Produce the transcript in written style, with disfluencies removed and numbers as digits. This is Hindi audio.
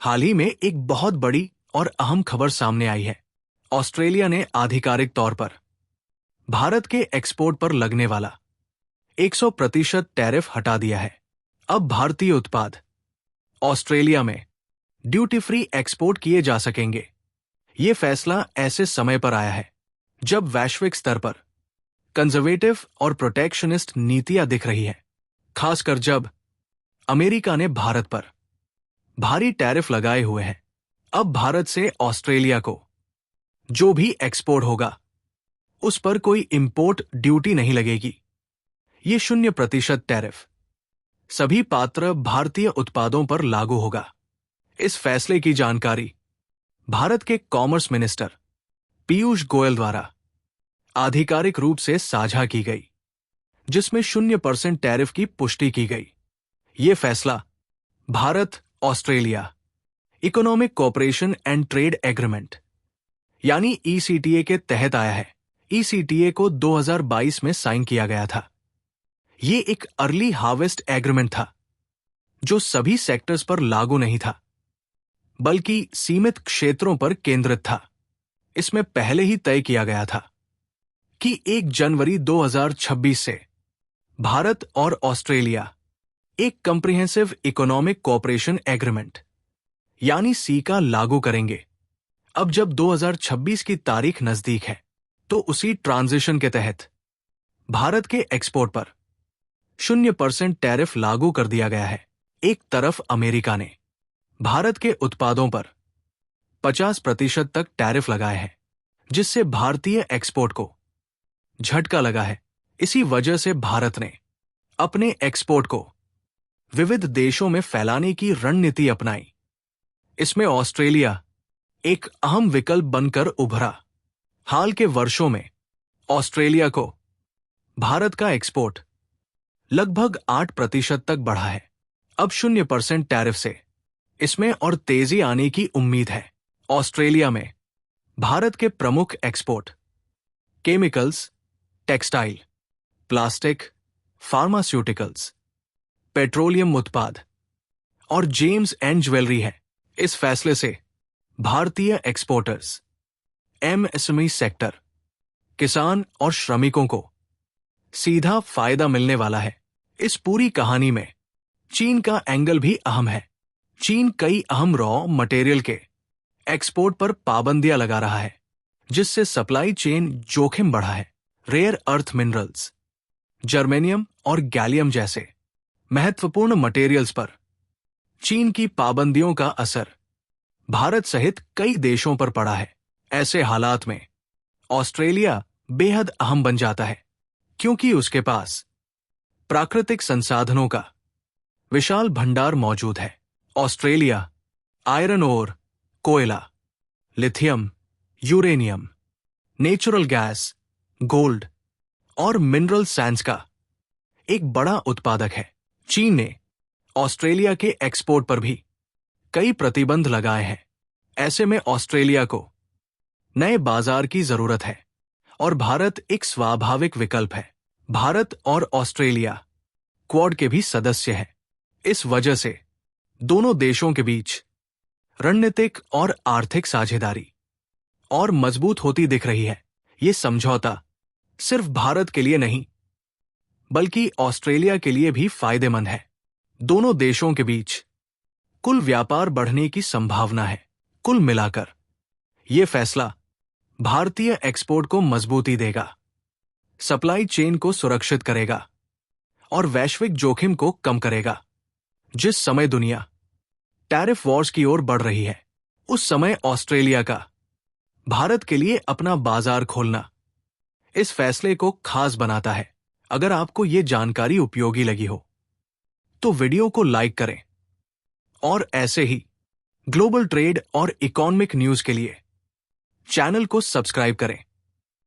हाल ही में एक बहुत बड़ी और अहम खबर सामने आई है। ऑस्ट्रेलिया ने आधिकारिक तौर पर भारत के एक्सपोर्ट पर लगने वाला 100% टैरिफ हटा दिया है। अब भारतीय उत्पाद ऑस्ट्रेलिया में ड्यूटी फ्री एक्सपोर्ट किए जा सकेंगे। ये फैसला ऐसे समय पर आया है जब वैश्विक स्तर पर कंजर्वेटिव और प्रोटेक्शनिस्ट नीतियां दिख रही है, खासकर जब अमेरिका ने भारत पर भारी टैरिफ लगाए हुए हैं। अब भारत से ऑस्ट्रेलिया को जो भी एक्सपोर्ट होगा उस पर कोई इंपोर्ट ड्यूटी नहीं लगेगी। ये 0% टैरिफ सभी पात्र भारतीय उत्पादों पर लागू होगा। इस फैसले की जानकारी भारत के कॉमर्स मिनिस्टर पीयूष गोयल द्वारा आधिकारिक रूप से साझा की गई, जिसमें 0% टैरिफ की पुष्टि की गई। यह फैसला Bharat Australia economic cooperation and trade agreement यानी ECTA के तहत आया है। ECTA को 2022 में साइन किया गया था। यह एक अर्ली हार्वेस्ट एग्रीमेंट था जो सभी सेक्टर्स पर लागू नहीं था, बल्कि सीमित क्षेत्रों पर केंद्रित था। इसमें पहले ही तय किया गया था कि 1 जनवरी 2026 से भारत और ऑस्ट्रेलिया एक कंप्रिहेंसिव इकोनॉमिक कोऑपरेशन एग्रीमेंट यानी सीका लागू करेंगे। अब जब 2026 की तारीख नजदीक है, तो उसी ट्रांजिशन के तहत भारत के एक्सपोर्ट पर 0% टैरिफ लागू कर दिया गया है। एक तरफ अमेरिका ने भारत के उत्पादों पर 50% तक टैरिफ लगाए हैं, जिससे भारतीय एक्सपोर्ट को झटका लगा है। इसी वजह से भारत ने अपने एक्सपोर्ट को विविध देशों में फैलाने की रणनीति अपनाई। इसमें ऑस्ट्रेलिया एक अहम विकल्प बनकर उभरा। हाल के वर्षों में ऑस्ट्रेलिया को भारत का एक्सपोर्ट लगभग 8% तक बढ़ा है। अब 0% टैरिफ से इसमें और तेजी आने की उम्मीद है। ऑस्ट्रेलिया में भारत के प्रमुख export chemicals, textile, plastic, pharmaceuticals, petroleum उत्पाद और जेम्स एंड ज्वेलरी है। इस फैसले से भारतीय एक्सपोर्टर्स, MSME सेक्टर, किसान और श्रमिकों को सीधा फायदा मिलने वाला है। इस पूरी कहानी में चीन का एंगल भी अहम है। चीन कई अहम रॉ मटेरियल के एक्सपोर्ट पर पाबंदियां लगा रहा है, जिससे सप्लाई चेन जोखिम बढ़ा है। रेयर अर्थ मिनरल्स, जर्मेनियम और गैलियम जैसे महत्वपूर्ण मटेरियल्स पर चीन की पाबंदियों का असर भारत सहित कई देशों पर पड़ा है। ऐसे हालात में ऑस्ट्रेलिया बेहद अहम बन जाता है, क्योंकि उसके पास प्राकृतिक संसाधनों का विशाल भंडार मौजूद है। ऑस्ट्रेलिया आयरन ओर, कोयला, lithium, uranium, natural gas, gold और मिनरल सैंड्स का एक बड़ा उत्पादक है। चीन ने ऑस्ट्रेलिया के एक्सपोर्ट पर भी कई प्रतिबंध लगाए हैं। ऐसे में ऑस्ट्रेलिया को नए बाजार की जरूरत है और भारत एक स्वाभाविक विकल्प है। भारत और ऑस्ट्रेलिया क्वाड के भी सदस्य हैं। इस वजह से दोनों देशों के बीच रणनीतिक और आर्थिक साझेदारी और मजबूत होती दिख रही है। ये समझौता सिर्फ भारत के लिए नहीं, बल्कि ऑस्ट्रेलिया के लिए भी फायदेमंद है। दोनों देशों के बीच कुल व्यापार बढ़ने की संभावना है। कुल मिलाकर यह फैसला भारतीय एक्सपोर्ट को मजबूती देगा, सप्लाई चेन को सुरक्षित करेगा और वैश्विक जोखिम को कम करेगा। जिस समय दुनिया टैरिफ वॉर्स की ओर बढ़ रही है, उस समय ऑस्ट्रेलिया का भारत के लिए अपना बाजार खोलना इस फैसले को खास बनाता है। अगर आपको ये जानकारी उपयोगी लगी हो तो वीडियो को लाइक करें और ऐसे ही ग्लोबल ट्रेड और इकोनॉमिक न्यूज के लिए चैनल को सब्सक्राइब करें।